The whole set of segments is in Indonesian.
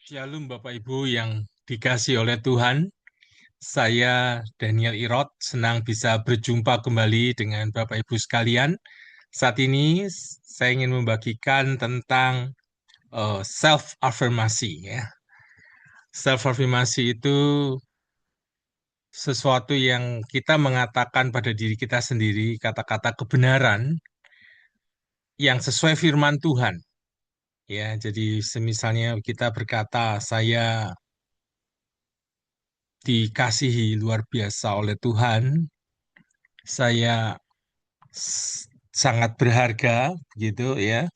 Shalom Bapak Ibu yang dikasihi oleh Tuhan. Saya Daniel Irot, senang bisa berjumpa kembali dengan Bapak Ibu sekalian. Saat ini saya ingin membagikan tentang self-affirmasi ya. Self-affirmasi itu sesuatu yang kita mengatakan pada diri kita sendiri, kata-kata kebenaran yang sesuai firman Tuhan. Ya, jadi semisalnya kita berkata, saya dikasihi luar biasa oleh Tuhan, saya sangat berharga, gitu ya.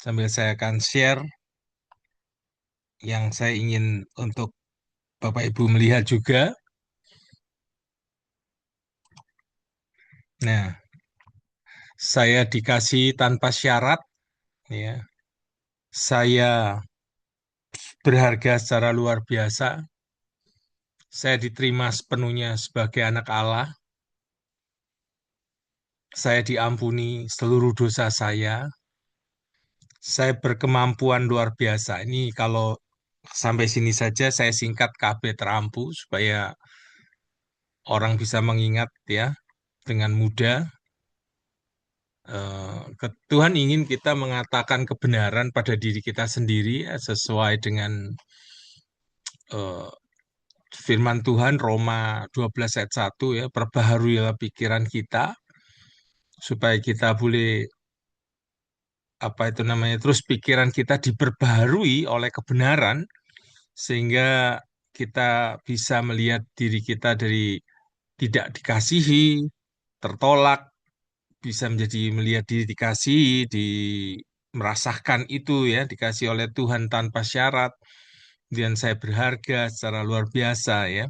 Sambil saya akan share yang saya ingin untuk Bapak Ibu melihat juga. Nah, saya dikasih tanpa syarat, ya. Saya berharga secara luar biasa. Saya diterima sepenuhnya sebagai anak Allah. Saya diampuni seluruh dosa saya. Saya berkemampuan luar biasa. Ini kalau sampai sini saja saya singkat KB terampu supaya orang bisa mengingat ya dengan mudah. Tuhan ingin kita mengatakan kebenaran pada diri kita sendiri ya, sesuai dengan eh, firman Tuhan Roma 12 ayat 1 ya, perbaharuilah pikiran kita supaya kita boleh apa itu namanya terus pikiran kita diperbaharui oleh kebenaran sehingga kita bisa melihat diri kita dari tidak dikasihi, tertolak, bisa menjadi melihat diri dikasihi, merasakan itu ya, dikasih oleh Tuhan tanpa syarat, dan saya berharga secara luar biasa ya,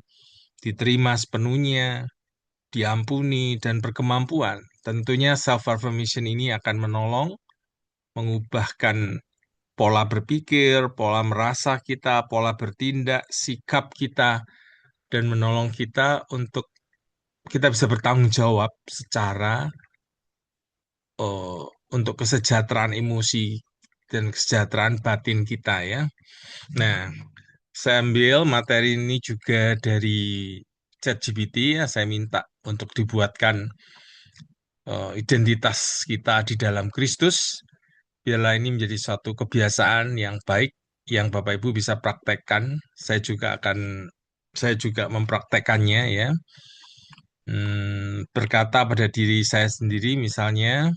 diterima sepenuhnya, diampuni, dan berkemampuan. Tentunya self-affirmation ini akan menolong mengubahkan pola berpikir, pola merasa kita, pola bertindak, sikap kita, dan menolong kita untuk kita bisa bertanggung jawab secara eh, untuk kesejahteraan emosi dan kesejahteraan batin kita ya. Nah, saya ambil materi ini juga dari ChatGPT ya, saya minta untuk dibuatkan identitas kita di dalam Kristus. Biarlah ini menjadi suatu kebiasaan yang baik yang Bapak Ibu bisa praktekkan. Saya juga mempraktekannya ya. Berkata pada diri saya sendiri misalnya,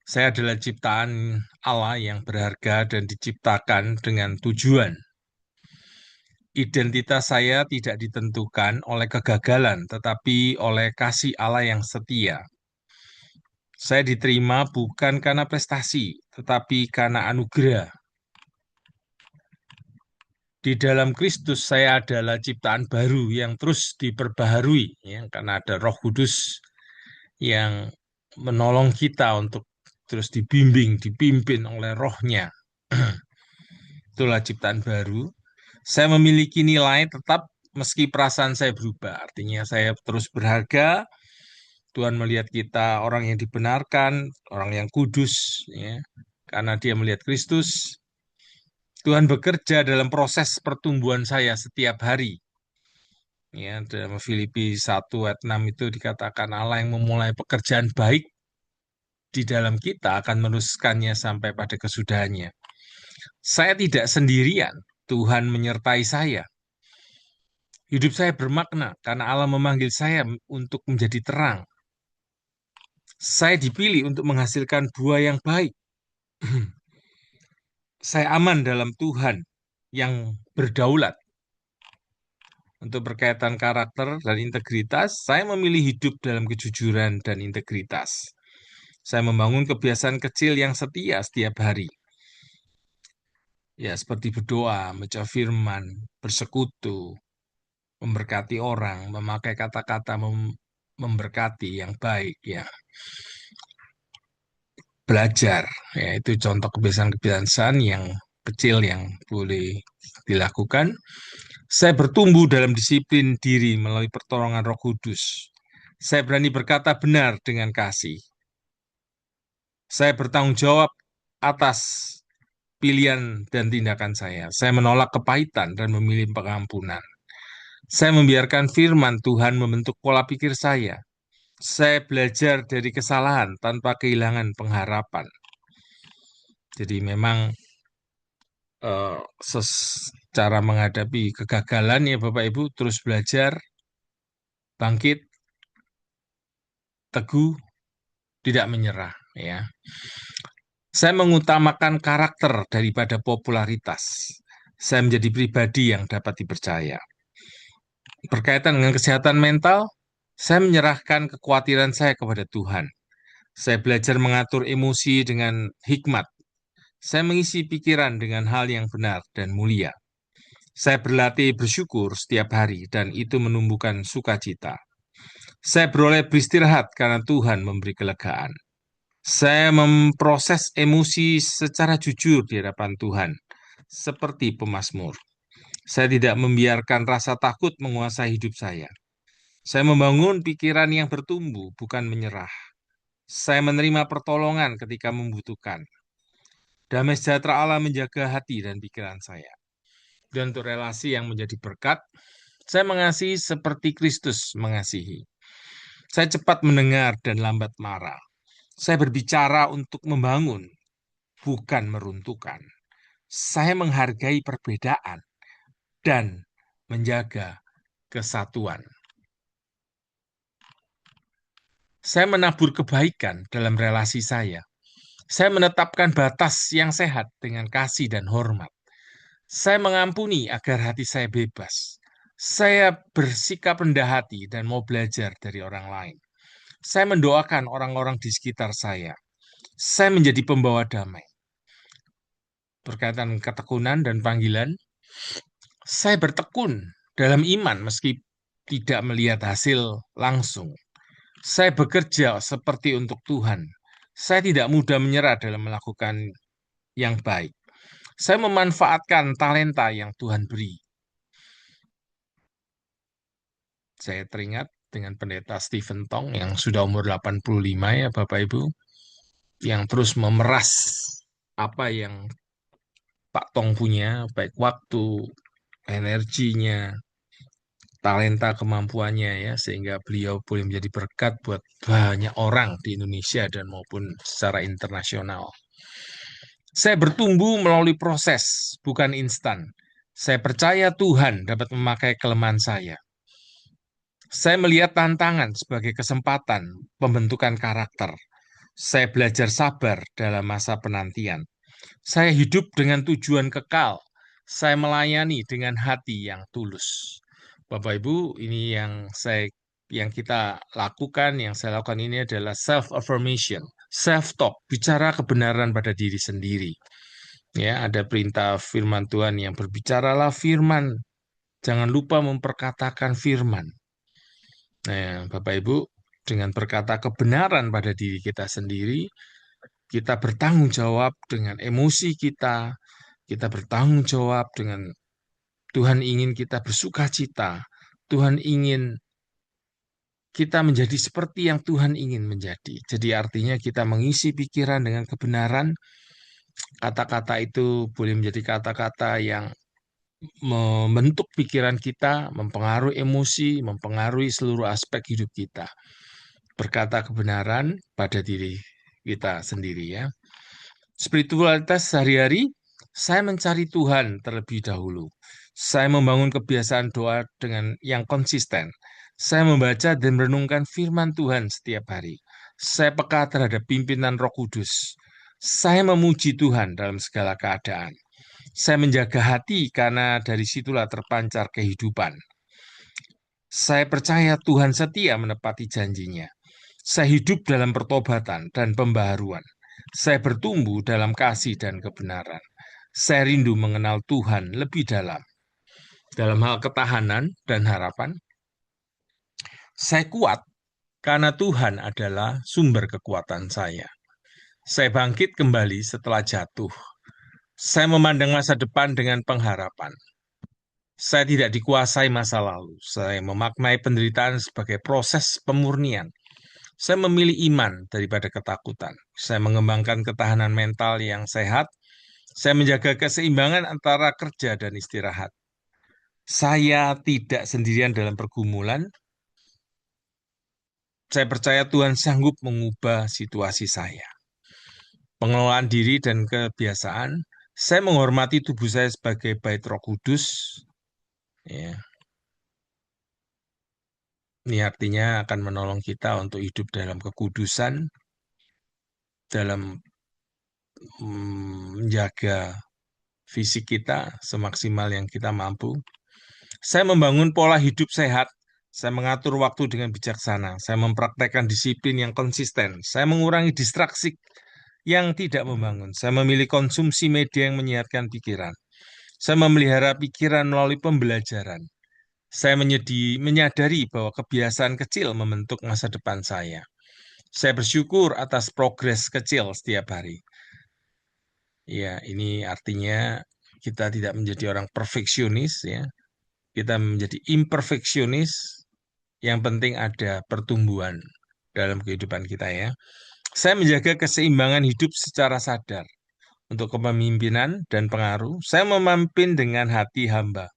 saya adalah ciptaan Allah yang berharga dan diciptakan dengan tujuan. Identitas saya tidak ditentukan oleh kegagalan, tetapi oleh kasih Allah yang setia. Saya diterima bukan karena prestasi, tetapi karena anugerah. Di dalam Kristus saya adalah ciptaan baru yang terus diperbaharui, ya, karena ada Roh Kudus yang menolong kita untuk terus dibimbing, dipimpin oleh Roh-Nya. Itulah ciptaan baru. Saya memiliki nilai tetap meski perasaan saya berubah. Artinya saya terus berharga. Tuhan melihat kita orang yang dibenarkan, orang yang kudus, ya, karena Dia melihat Kristus. Tuhan bekerja dalam proses pertumbuhan saya setiap hari. Ya, dalam Filipi 1 ayat 6 itu dikatakan Allah yang memulai pekerjaan baik di dalam kita akan meneruskannya sampai pada kesudahannya. Saya tidak sendirian, Tuhan menyertai saya. Hidup saya bermakna karena Allah memanggil saya untuk menjadi terang. Saya dipilih untuk menghasilkan buah yang baik. Saya aman dalam Tuhan yang berdaulat. Untuk berkaitan karakter dan integritas, saya memilih hidup dalam kejujuran dan integritas. Saya membangun kebiasaan kecil yang setia setiap hari. Ya, seperti berdoa, membaca firman, bersekutu, memberkati orang, memakai kata-kata memberkati yang baik, ya. Belajar, ya itu contoh kebiasaan-kebiasaan yang kecil yang boleh dilakukan. Saya bertumbuh dalam disiplin diri melalui pertolongan Roh Kudus. Saya berani berkata benar dengan kasih. Saya bertanggung jawab atas pilihan dan tindakan saya. Saya menolak kepahitan dan memilih pengampunan. Saya membiarkan firman Tuhan membentuk pola pikir saya. Saya belajar dari kesalahan tanpa kehilangan pengharapan. Jadi memang eh, cara menghadapi kegagalan ya Bapak Ibu, terus belajar, bangkit, teguh, tidak menyerah ya. Saya mengutamakan karakter daripada popularitas. Saya menjadi pribadi yang dapat dipercaya. Berkaitan dengan kesehatan mental, saya menyerahkan kekhawatiran saya kepada Tuhan. Saya belajar mengatur emosi dengan hikmat. Saya mengisi pikiran dengan hal yang benar dan mulia. Saya berlatih bersyukur setiap hari dan itu menumbuhkan sukacita. Saya beroleh beristirahat karena Tuhan memberi kelegaan. Saya memproses emosi secara jujur di hadapan Tuhan, seperti pemazmur. Saya tidak membiarkan rasa takut menguasai hidup saya. Saya membangun pikiran yang bertumbuh, bukan menyerah. Saya menerima pertolongan ketika membutuhkan. Damai sejahtera Allah menjaga hati dan pikiran saya. Dan untuk relasi yang menjadi berkat, saya mengasihi seperti Kristus mengasihi. Saya cepat mendengar dan lambat marah. Saya berbicara untuk membangun, bukan meruntuhkan. Saya menghargai perbedaan dan menjaga kesatuan. Saya menabur kebaikan dalam relasi saya. Saya menetapkan batas yang sehat dengan kasih dan hormat. Saya mengampuni agar hati saya bebas. Saya bersikap rendah hati dan mau belajar dari orang lain. Saya mendoakan orang-orang di sekitar saya. Saya menjadi pembawa damai. Berkaitan ketekunan dan panggilan, saya bertekun dalam iman meski tidak melihat hasil langsung. Saya bekerja seperti untuk Tuhan. Saya tidak mudah menyerah dalam melakukan yang baik. Saya memanfaatkan talenta yang Tuhan beri. Saya teringat dengan pendeta Stephen Tong yang sudah umur 85 ya Bapak Ibu, yang terus memeras apa yang Pak Tong punya, baik waktu, energinya, talenta kemampuannya ya, sehingga beliau boleh menjadi berkat buat banyak orang di Indonesia dan maupun secara internasional. Saya bertumbuh melalui proses, bukan instan. Saya percaya Tuhan dapat memakai kelemahan saya. Saya melihat tantangan sebagai kesempatan pembentukan karakter. Saya belajar sabar dalam masa penantian. Saya hidup dengan tujuan kekal. Saya melayani dengan hati yang tulus. Bapak Ibu, ini yang kita lakukan, yang saya lakukan ini adalah self affirmation, self talk, bicara kebenaran pada diri sendiri. Ya, ada perintah firman Tuhan yang berbicaralah firman. Jangan lupa memperkatakan firman. Nah, Bapak Ibu, dengan berkata kebenaran pada diri kita sendiri, kita bertanggung jawab dengan emosi kita bertanggung jawab dengan Tuhan ingin kita bersuka cita, Tuhan ingin kita menjadi seperti yang Tuhan ingin menjadi. Jadi artinya kita mengisi pikiran dengan kebenaran, kata-kata itu boleh menjadi kata-kata yang membentuk pikiran kita, mempengaruhi emosi, mempengaruhi seluruh aspek hidup kita. Berkata kebenaran pada diri kita sendiri ya. Spiritualitas sehari-hari, saya mencari Tuhan terlebih dahulu. Saya membangun kebiasaan doa dengan yang konsisten. Saya membaca dan merenungkan firman Tuhan setiap hari. Saya peka terhadap pimpinan Roh Kudus. Saya memuji Tuhan dalam segala keadaan. Saya menjaga hati karena dari situlah terpancar kehidupan. Saya percaya Tuhan setia menepati janjinya. Saya hidup dalam pertobatan dan pembaharuan. Saya bertumbuh dalam kasih dan kebenaran. Saya rindu mengenal Tuhan lebih dalam. Dalam hal ketahanan dan harapan, saya kuat karena Tuhan adalah sumber kekuatan saya. Saya bangkit kembali setelah jatuh. Saya memandang masa depan dengan pengharapan. Saya tidak dikuasai masa lalu. Saya memaknai penderitaan sebagai proses pemurnian. Saya memilih iman daripada ketakutan. Saya mengembangkan ketahanan mental yang sehat. Saya menjaga keseimbangan antara kerja dan istirahat. Saya tidak sendirian dalam pergumulan. Saya percaya Tuhan sanggup mengubah situasi saya. Pengelolaan diri dan kebiasaan. Saya menghormati tubuh saya sebagai bait Roh Kudus. Ya, ini artinya akan menolong kita untuk hidup dalam kekudusan, dalam menjaga fisik kita semaksimal yang kita mampu. Saya membangun pola hidup sehat. Saya mengatur waktu dengan bijaksana. Saya mempraktekkan disiplin yang konsisten. Saya mengurangi distraksi yang tidak membangun. Saya memilih konsumsi media yang menyehatkan pikiran. Saya memelihara pikiran melalui pembelajaran. Saya menyadari bahwa kebiasaan kecil membentuk masa depan saya. Saya bersyukur atas progres kecil setiap hari. Ya, ini artinya kita tidak menjadi orang perfeksionis, ya. Kita menjadi imperfeksionis. Yang penting ada pertumbuhan dalam kehidupan kita, ya. Saya menjaga keseimbangan hidup secara sadar. Untuk kepemimpinan dan pengaruh, saya memimpin dengan hati hamba.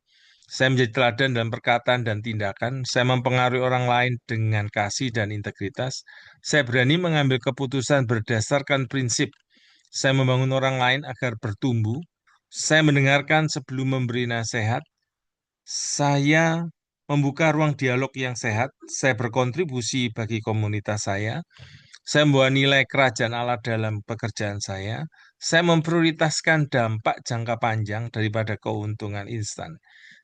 Saya menjadi teladan dalam perkataan dan tindakan. Saya mempengaruhi orang lain dengan kasih dan integritas. Saya berani mengambil keputusan berdasarkan prinsip. Saya membangun orang lain agar bertumbuh. Saya mendengarkan sebelum memberi nasihat. Saya membuka ruang dialog yang sehat. Saya berkontribusi bagi komunitas saya. Saya membawa nilai kerajaan Allah dalam pekerjaan saya. Saya memprioritaskan dampak jangka panjang daripada keuntungan instan.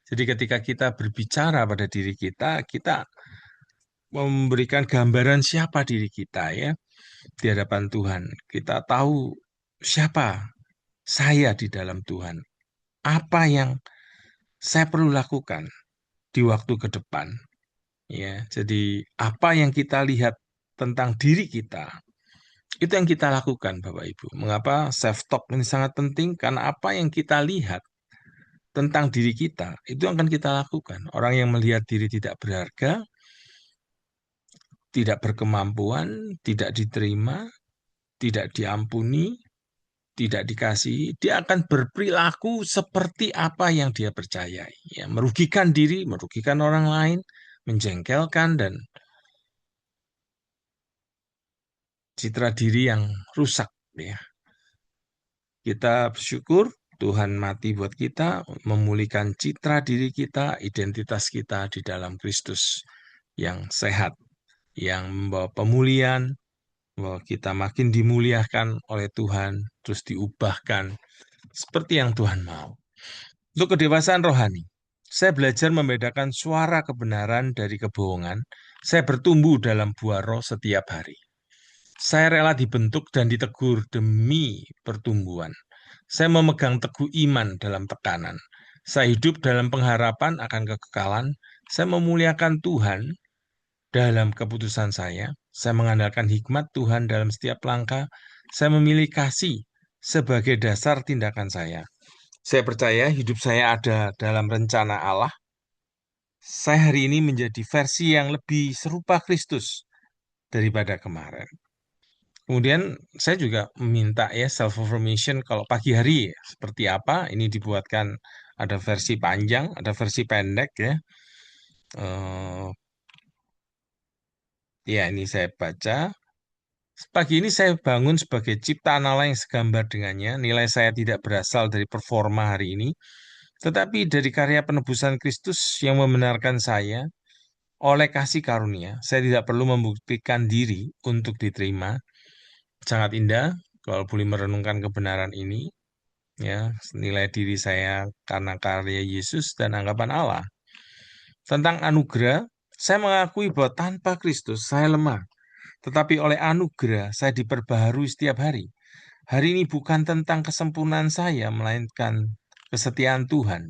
Jadi ketika kita berbicara pada diri kita, kita memberikan gambaran siapa diri kita, ya, di hadapan Tuhan. Kita tahu siapa saya di dalam Tuhan. Apa yang saya perlu lakukan di waktu ke depan. Ya, jadi apa yang kita lihat tentang diri kita, itu yang kita lakukan, Bapak Ibu. Mengapa self-talk ini sangat penting? Karena apa yang kita lihat tentang diri kita, itu akan kita lakukan. Orang yang melihat diri tidak berharga, tidak berkemampuan, tidak diterima, tidak diampuni, tidak dikasihi, dia akan berperilaku seperti apa yang dia percayai. Ya, merugikan diri, merugikan orang lain, menjengkelkan, dan citra diri yang rusak. Ya. Kita bersyukur Tuhan mati buat kita, memulihkan citra diri kita, identitas kita di dalam Kristus yang sehat, yang membawa pemulihan, bahwa kita makin dimuliakan oleh Tuhan, terus diubahkan seperti yang Tuhan mau. Untuk kedewasaan rohani, saya belajar membedakan suara kebenaran dari kebohongan. Saya bertumbuh dalam buah roh setiap hari. Saya rela dibentuk dan ditegur demi pertumbuhan. Saya memegang teguh iman dalam tekanan. Saya hidup dalam pengharapan akan kekekalan. Saya memuliakan Tuhan dalam keputusan saya. Saya mengandalkan hikmat Tuhan dalam setiap langkah. Saya memilih kasih sebagai dasar tindakan saya. Saya percaya hidup saya ada dalam rencana Allah. Saya hari ini menjadi versi yang lebih serupa Kristus daripada kemarin. Kemudian saya juga meminta ya self-affirmation kalau pagi hari ya, seperti apa. Ini dibuatkan ada versi panjang, ada versi pendek ya. Eh, ya ini saya baca. Pagi ini saya bangun sebagai ciptaan Allah yang segambar dengannya. Nilai saya tidak berasal dari performa hari ini, tetapi dari karya penebusan Kristus yang membenarkan saya oleh kasih karunia. Saya tidak perlu membuktikan diri untuk diterima. Sangat indah kalau boleh merenungkan kebenaran ini. Ya, nilai diri saya karena karya Yesus dan anggapan Allah. Tentang anugerah, saya mengakui bahwa tanpa Kristus saya lemah, tetapi oleh anugerah saya diperbaharui setiap hari. Hari ini bukan tentang kesempurnaan saya, melainkan kesetiaan Tuhan.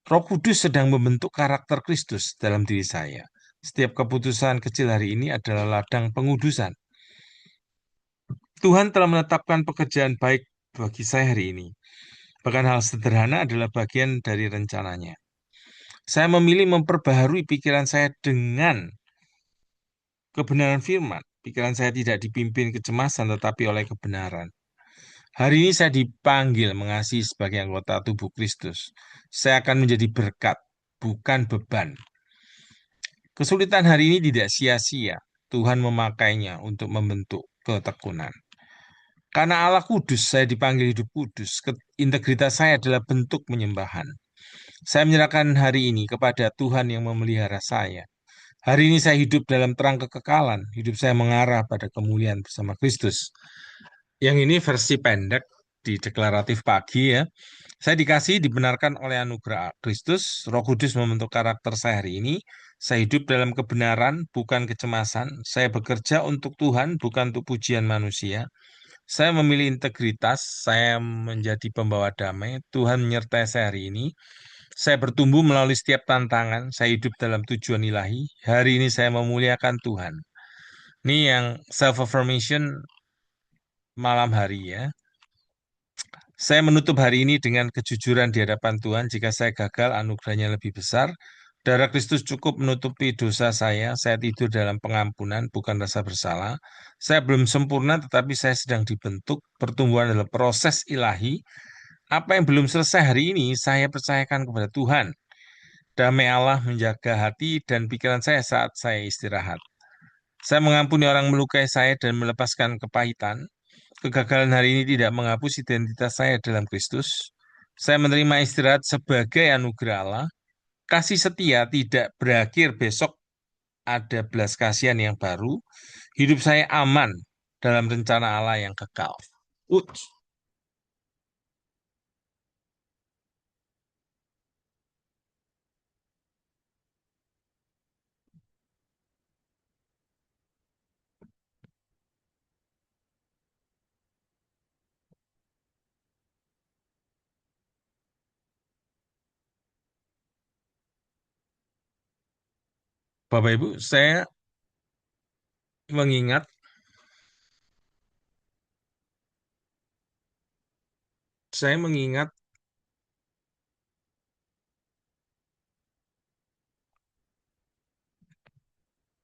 Roh Kudus sedang membentuk karakter Kristus dalam diri saya. Setiap keputusan kecil hari ini adalah ladang pengudusan. Tuhan telah menetapkan pekerjaan baik bagi saya hari ini. Bahkan hal sederhana adalah bagian dari rencananya. Saya memilih memperbaharui pikiran saya dengan kebenaran firman. Pikiran saya tidak dipimpin kecemasan tetapi oleh kebenaran. Hari ini saya dipanggil mengasihi sebagai anggota tubuh Kristus. Saya akan menjadi berkat, bukan beban. Kesulitan hari ini tidak sia-sia. Tuhan memakainya untuk membentuk ketekunan. Karena Allah kudus, saya dipanggil hidup kudus. Integritas saya adalah bentuk penyembahan. Saya menyerahkan hari ini kepada Tuhan yang memelihara saya. Hari ini saya hidup dalam terang kekekalan. Hidup saya mengarah pada kemuliaan bersama Kristus. Yang ini versi pendek di deklaratif pagi ya. Saya dikasih, dibenarkan oleh anugerah Kristus. Roh Kudus membentuk karakter saya hari ini. Saya hidup dalam kebenaran, bukan kecemasan. Saya bekerja untuk Tuhan, bukan untuk pujian manusia. Saya memilih integritas, saya menjadi pembawa damai. Tuhan menyertai saya hari ini. Saya bertumbuh melalui setiap tantangan. Saya hidup dalam tujuan ilahi. Hari ini saya memuliakan Tuhan. Ini yang self-affirmation malam hari ya. Saya menutup hari ini dengan kejujuran di hadapan Tuhan. Jika saya gagal, anugerahnya lebih besar. Darah Kristus cukup menutupi dosa saya. Saya tidur dalam pengampunan, bukan rasa bersalah. Saya belum sempurna, tetapi saya sedang dibentuk. Pertumbuhan adalah proses ilahi. Apa yang belum selesai hari ini, saya percayakan kepada Tuhan. Damai Allah menjaga hati dan pikiran saya saat saya istirahat. Saya mengampuni orang melukai saya dan melepaskan kepahitan. Kegagalan hari ini tidak menghapus identitas saya dalam Kristus. Saya menerima istirahat sebagai anugerah Allah. Kasih setia tidak berakhir besok, ada belas kasihan yang baru. Hidup saya aman dalam rencana Allah yang kekal. Uts. Bapak Ibu, mengingat, saya mengingat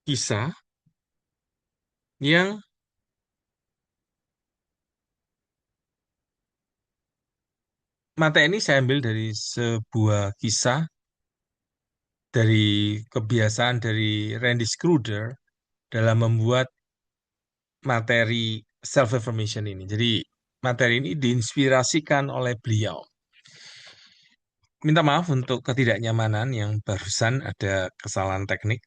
kisah yang mata ini saya ambil dari sebuah kisah dari kebiasaan dari Randy Schröder dalam membuat materi self-affirmation ini. Jadi materi ini diinspirasikan oleh beliau. Minta maaf untuk ketidaknyamanan yang barusan ada kesalahan teknik.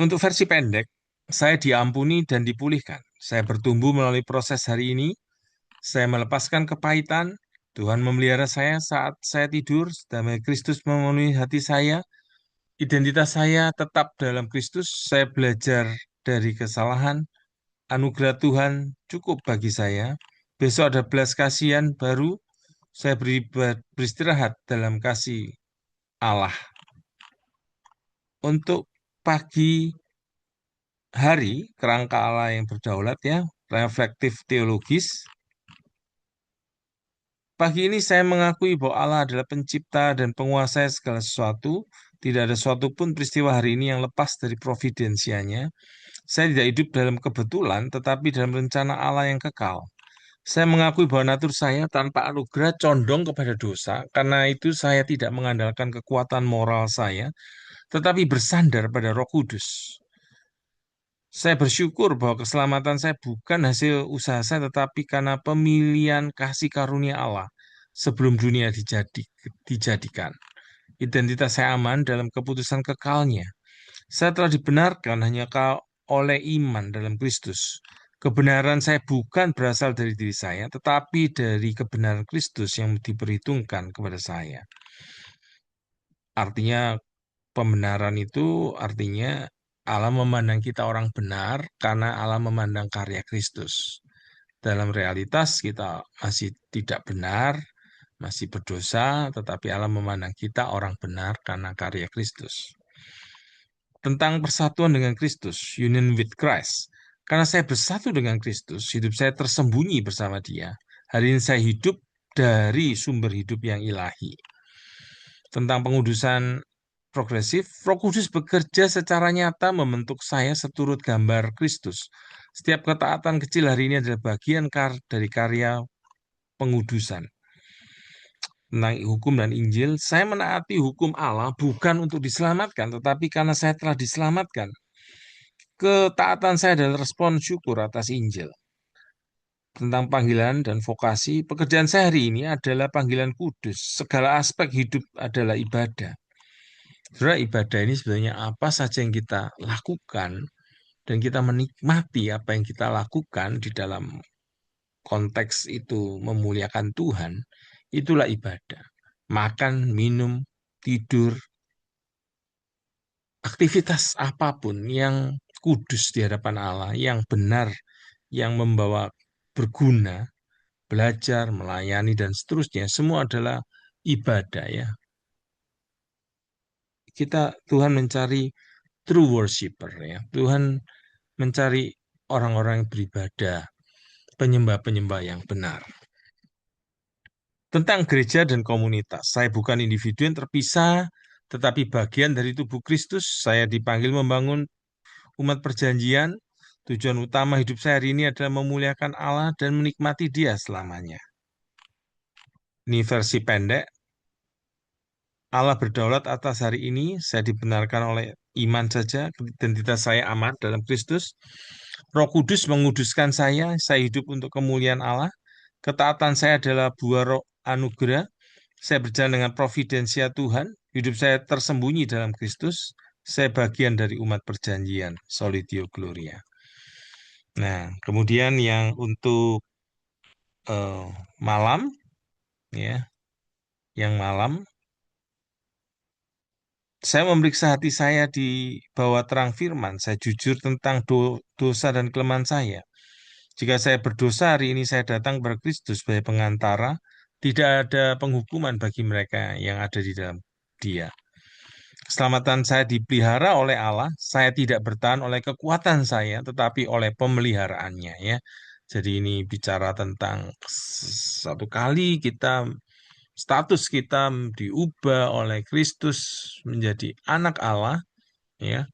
Untuk versi pendek, saya diampuni dan dipulihkan. Saya bertumbuh melalui proses hari ini. Saya melepaskan kepahitan. Tuhan memelihara saya saat saya tidur. Damai Kristus memenuhi hati saya. Identitas saya tetap dalam Kristus. Saya belajar dari kesalahan. Anugerah Tuhan cukup bagi saya. Besok ada belas kasihan baru. Saya beristirahat dalam kasih Allah. Untuk pagi hari, kerangka Allah yang berdaulat ya, reflektif teologis. Pagi ini saya mengakui bahwa Allah adalah pencipta dan penguasa segala sesuatu. Tidak ada suatu pun peristiwa hari ini yang lepas dari providensianya. Saya tidak hidup dalam kebetulan, tetapi dalam rencana Allah yang kekal. Saya mengakui bahwa natur saya tanpa anugerah condong kepada dosa, karena itu saya tidak mengandalkan kekuatan moral saya, tetapi bersandar pada Roh Kudus. Saya bersyukur bahwa keselamatan saya bukan hasil usaha saya, tetapi karena pemilihan kasih karunia Allah sebelum dunia dijadikan. Identitas saya aman dalam keputusan kekalnya. Saya telah dibenarkan hanya oleh iman dalam Kristus. Kebenaran saya bukan berasal dari diri saya, tetapi dari kebenaran Kristus yang diperhitungkan kepada saya. Artinya, pembenaran itu artinya Allah memandang kita orang benar karena Allah memandang karya Kristus. Dalam realitas kita masih tidak benar, masih berdosa, tetapi Allah memandang kita orang benar karena karya Kristus. Tentang persatuan dengan Kristus, union with Christ. Karena saya bersatu dengan Kristus, hidup saya tersembunyi bersama Dia. Hari ini saya hidup dari sumber hidup yang ilahi. Tentang pengudusan progresif, Roh Kudus bekerja secara nyata membentuk saya seturut gambar Kristus. Setiap ketaatan kecil hari ini adalah bagian dari karya pengudusan. Tentang hukum dan Injil, saya menaati hukum Allah bukan untuk diselamatkan, tetapi karena saya telah diselamatkan. Ketaatan saya adalah respon syukur atas Injil. Tentang panggilan dan vokasi, pekerjaan saya hari ini adalah panggilan kudus. Segala aspek hidup adalah ibadah. Sebenarnya ibadah ini sebenarnya apa saja yang kita lakukan dan kita menikmati apa yang kita lakukan di dalam konteks itu memuliakan Tuhan, itulah ibadah. Makan, minum, tidur, aktivitas apapun yang kudus di hadapan Allah, yang benar, yang membawa berguna, belajar, melayani, dan seterusnya, semua adalah ibadah ya. Tuhan mencari true worshiper ya. Tuhan mencari orang-orang yang beribadah, penyembah-penyembah yang benar. Tentang gereja dan komunitas, saya bukan individu yang terpisah, tetapi bagian dari tubuh Kristus. Saya dipanggil membangun umat perjanjian. Tujuan utama hidup saya hari ini adalah memuliakan Allah dan menikmati Dia selamanya. Ini versi pendek. Allah berdaulat atas hari ini, saya dibenarkan oleh iman saja, identitas saya aman dalam Kristus. Roh Kudus menguduskan saya hidup untuk kemuliaan Allah. Ketaatan saya adalah buah roh anugerah. Saya berjalan dengan providensia Tuhan. Hidup saya tersembunyi dalam Kristus. Saya bagian dari umat perjanjian, Solideo Gloria. Nah, kemudian yang untuk malam, ya, yang malam, saya memeriksa hati saya di bawah terang firman. Saya jujur tentang dosa dan kelemahan saya. Jika saya berdosa hari ini, saya datang kepada Kristus sebagai pengantara. Tidak ada penghukuman bagi mereka yang ada di dalam Dia. Keselamatan saya dipelihara oleh Allah. Saya tidak bertahan oleh kekuatan saya, tetapi oleh pemeliharaannya. Ya, jadi ini bicara tentang satu kali status kita diubah oleh Kristus menjadi anak Allah, ya,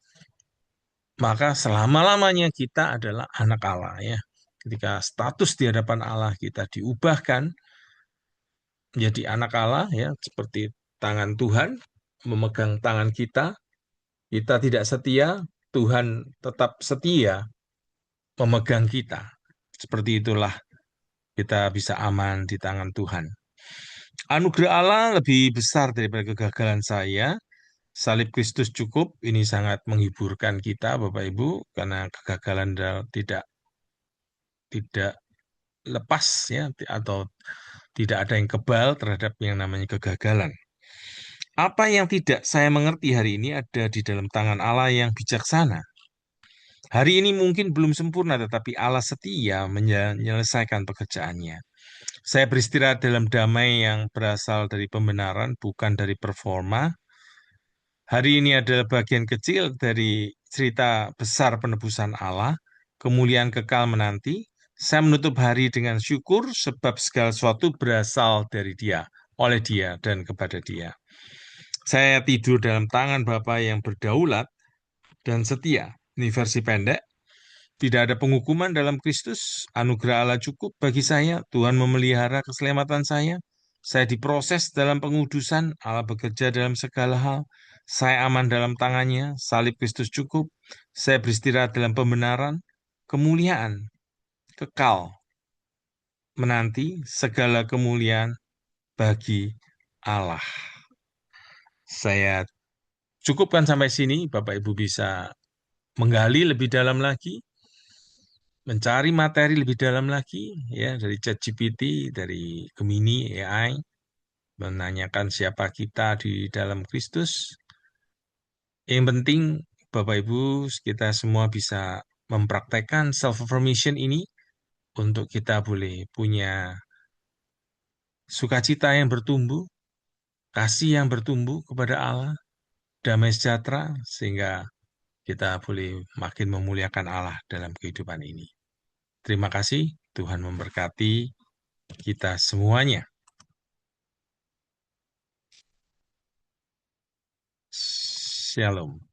maka selama-lamanya kita adalah anak Allah, ya. Ketika status di hadapan Allah kita diubahkan menjadi anak Allah, ya, seperti tangan Tuhan memegang tangan kita, kita tidak setia, Tuhan tetap setia memegang kita. Seperti itulah kita bisa aman di tangan Tuhan. Anugerah Allah lebih besar daripada kegagalan saya. Salib Kristus cukup. Ini sangat menghiburkan kita, Bapak Ibu, karena kegagalan tidak tidak lepas ya, atau tidak ada yang kebal terhadap yang namanya kegagalan. Apa yang tidak saya mengerti hari ini ada di dalam tangan Allah yang bijaksana. Hari ini mungkin belum sempurna, tetapi Allah setia menyelesaikan pekerjaannya. Saya beristirahat dalam damai yang berasal dari pembenaran, bukan dari performa. Hari ini adalah bagian kecil dari cerita besar penebusan Allah, kemuliaan kekal menanti. Saya menutup hari dengan syukur sebab segala sesuatu berasal dari Dia, oleh Dia, dan kepada Dia. Saya tidur dalam tangan Bapa yang berdaulat dan setia. Ini versi pendek. Tidak ada penghukuman dalam Kristus. Anugerah Allah cukup bagi saya. Tuhan memelihara keselamatan saya. Saya diproses dalam pengudusan. Allah bekerja dalam segala hal. Saya aman dalam tangannya. Salib Kristus cukup. Saya beristirahat dalam pembenaran. Kemuliaan. Kekal. Menanti segala kemuliaan bagi Allah. Saya cukupkan sampai sini. Bapak Ibu bisa menggali lebih dalam lagi, mencari materi lebih dalam lagi ya dari ChatGPT, dari Gemini AI, menanyakan siapa kita di dalam Kristus. Yang penting Bapak Ibu kita semua bisa mempraktekkan self-affirmation ini untuk kita boleh punya sukacita yang bertumbuh, kasih yang bertumbuh kepada Allah, damai sejahtera sehingga kita boleh makin memuliakan Allah dalam kehidupan ini. Terima kasih, Tuhan memberkati kita semuanya. Shalom.